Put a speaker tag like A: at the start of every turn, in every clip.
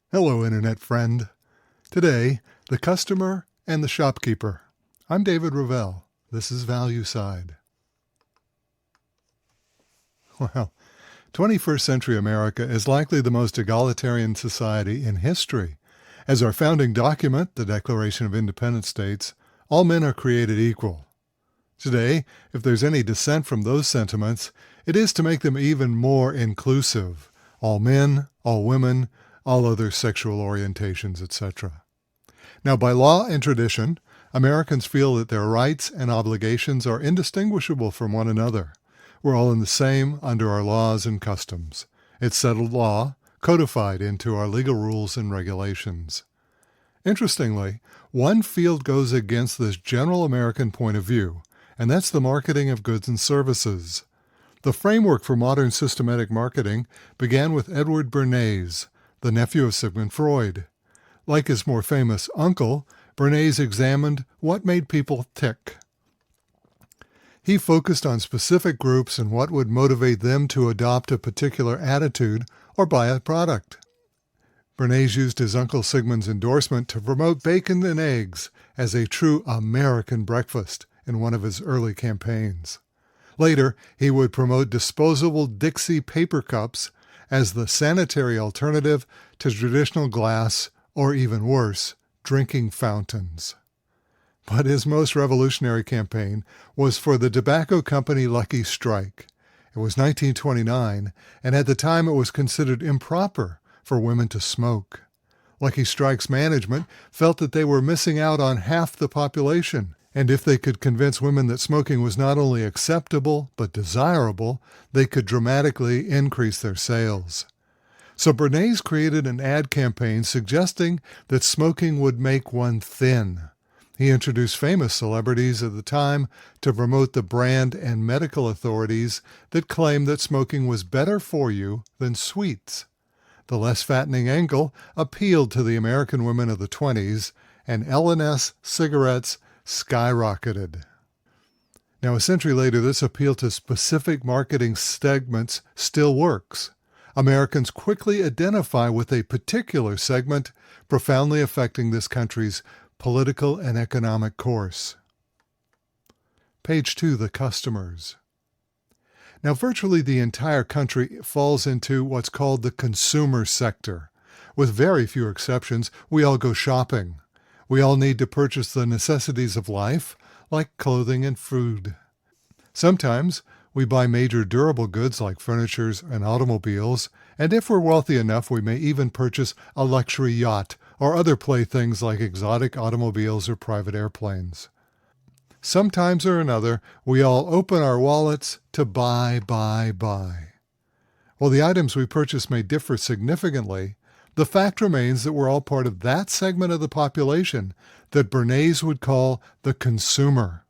A: Hello, Internet friend. Today, the customer and the shopkeeper. I'm David Ravel. This is Value Side. Well, 21st century America is likely the most egalitarian society in history. As our founding document, the Declaration of Independence, states, all men are created equal. Today, if there's any dissent from those sentiments, it is to make them even more inclusive. All men, all women, all other sexual orientations, etc. Now, by law and tradition, Americans feel that their rights and obligations are indistinguishable from one another. We're all in the same under our laws and customs. It's settled law, codified into our legal rules and regulations. Interestingly, one field goes against this general American point of view, and that's the marketing of goods and services. The framework for modern systematic marketing began with Edward Bernays, the nephew of Sigmund Freud. Like his more famous uncle, Bernays examined what made people tick. He focused on specific groups and what would motivate them to adopt a particular attitude or buy a product. Bernays used his Uncle Sigmund's endorsement to promote bacon and eggs as a true American breakfast in one of his early campaigns. Later, he would promote disposable Dixie paper cups as the sanitary alternative to traditional glass, or even worse, drinking fountains. But his most revolutionary campaign was for the tobacco company Lucky Strike. It was 1929, and at the time it was considered improper for women to smoke. Lucky Strike's management felt that they were missing out on half the population, and if they could convince women that smoking was not only acceptable but desirable, they could dramatically increase their sales. So Bernays created an ad campaign suggesting that smoking would make one thin. He introduced famous celebrities at the time to promote the brand and medical authorities that claimed that smoking was better for you than sweets. The less fattening angle appealed to the American women of the 20s, and L&S cigarettes skyrocketed. Now, a century later, this appeal to specific marketing segments still works. Americans quickly identify with a particular segment, profoundly affecting this country's political and economic course. Page 2, the customers. Now, virtually the entire country falls into what's called the consumer sector. With very few exceptions, we all go shopping. We all need to purchase the necessities of life, like clothing and food. Sometimes we buy major durable goods like furniture and automobiles, and if we're wealthy enough, we may even purchase a luxury yacht or other playthings like exotic automobiles or private airplanes. Sometimes or another, we all open our wallets to buy. While the items we purchase may differ significantly, the fact remains that we're all part of that segment of the population that Bernays would call the consumer.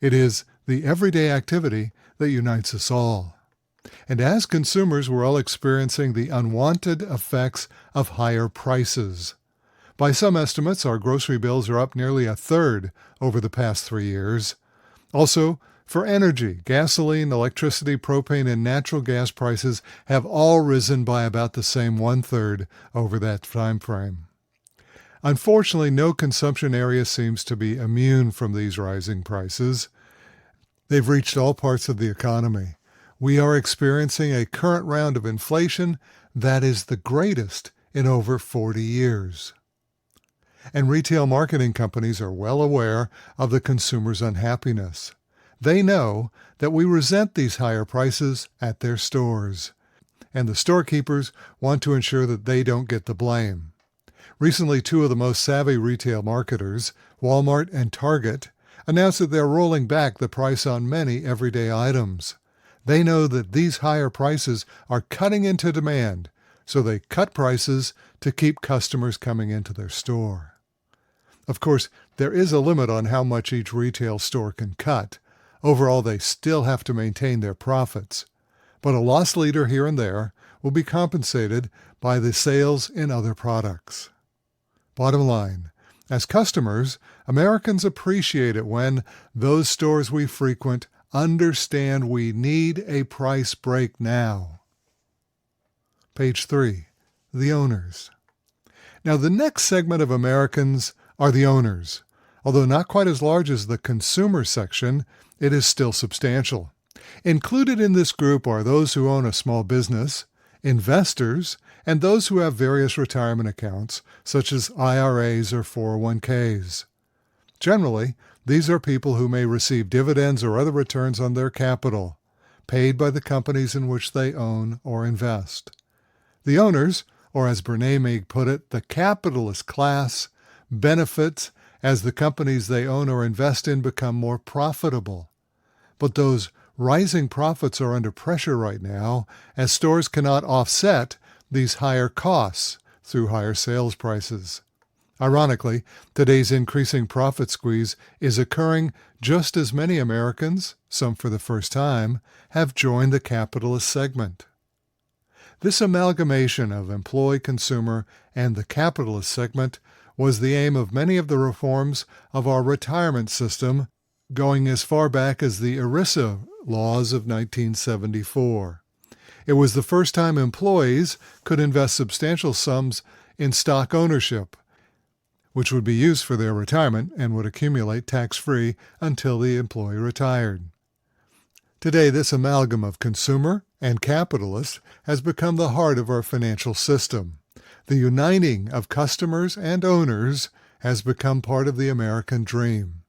A: It is the everyday activity that unites us all. And as consumers, we're all experiencing the unwanted effects of higher prices. By some estimates, our grocery bills are up nearly a third over the past 3 years. Also, for energy, gasoline, electricity, propane, and natural gas prices have all risen by about the same 1/3 over that time frame. Unfortunately, no consumption area seems to be immune from these rising prices. They've reached all parts of the economy. We are experiencing a current round of inflation that is the greatest in over 40 years. And retail marketing companies are well aware of the consumer's unhappiness. They know that we resent these higher prices at their stores, and the storekeepers want to ensure that they don't get the blame. Recently, two of the most savvy retail marketers, Walmart and Target, announced that they're rolling back the price on many everyday items. They know that these higher prices are cutting into demand, so they cut prices to keep customers coming into their store. Of course, there is a limit on how much each retail store can cut. Overall, they still have to maintain their profits. But a loss leader here and there will be compensated by the sales in other products. Bottom line, as customers, Americans appreciate it when those stores we frequent understand we need a price break now. Page 3, the owners. Now, the next segment of Americans are the owners. Although not quite as large as the consumer section, it is still substantial. Included in this group are those who own a small business, investors, and those who have various retirement accounts, such as IRAs or 401ks. Generally, these are people who may receive dividends or other returns on their capital, paid by the companies in which they own or invest. The owners, or as Brene may put it, the capitalist class, benefits as the companies they own or invest in become more profitable. But those rising profits are under pressure right now as stores cannot offset these higher costs through higher sales prices. Ironically, today's increasing profit squeeze is occurring just as many Americans, some for the first time, have joined the capitalist segment. This amalgamation of employee, consumer, and the capitalist segment was the aim of many of the reforms of our retirement system, going as far back as the ERISA laws of 1974. It was the first time employees could invest substantial sums in stock ownership, which would be used for their retirement and would accumulate tax-free until the employee retired. Today, this amalgam of consumer and capitalist has become the heart of our financial system. The uniting of customers and owners has become part of the American dream.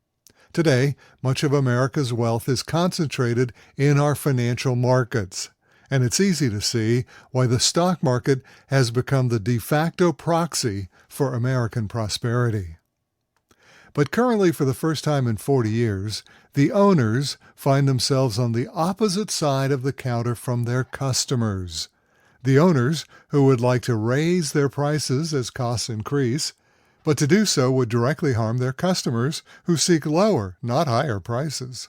A: Today, much of America's wealth is concentrated in our financial markets, and it's easy to see why the stock market has become the de facto proxy for American prosperity. But currently, for the first time in 40 years, the owners find themselves on the opposite side of the counter from their customers. The owners who would like to raise their prices as costs increase, but to do so would directly harm their customers who seek lower, not higher prices.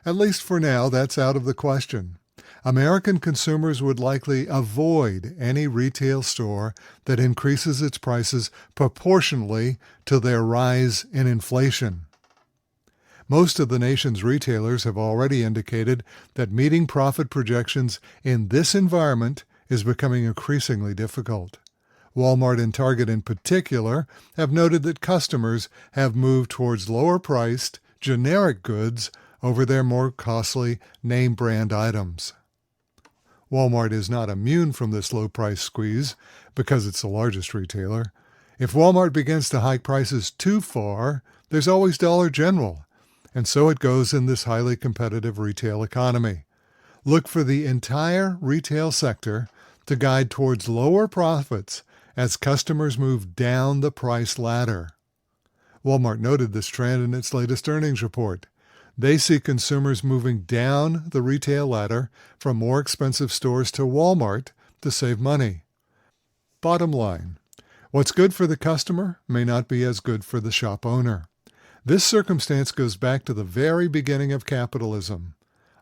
A: At least for now, that's out of the question. American consumers would likely avoid any retail store that increases its prices proportionally to their rise in inflation. Most of the nation's retailers have already indicated that meeting profit projections in this environment is becoming increasingly difficult. Walmart and Target in particular have noted that customers have moved towards lower-priced, generic goods over their more costly name-brand items. Walmart is not immune from this low-price squeeze because it's the largest retailer. If Walmart begins to hike prices too far, there's always Dollar General, and so it goes in this highly competitive retail economy. Look for the entire retail sector to guide towards lower profits as customers move down the price ladder. Walmart noted this trend in its latest earnings report. They see consumers moving down the retail ladder from more expensive stores to Walmart to save money. Bottom line, what's good for the customer may not be as good for the shop owner. This circumstance goes back to the very beginning of capitalism.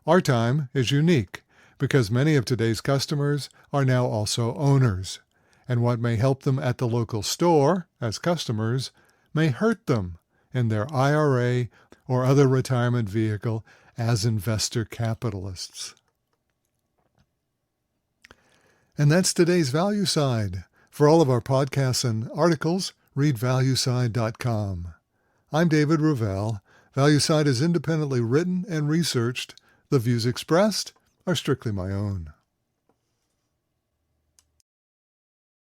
A: Our time is unique because many of today's customers are now also owners, and what may help them at the local store as customers may hurt them in their IRA or other retirement vehicle as investor capitalists. And that's today's Value Side. For all of our podcasts and articles, read valueside.com. I'm David Ravel. Value Side is independently written and researched. The views expressed are strictly my own.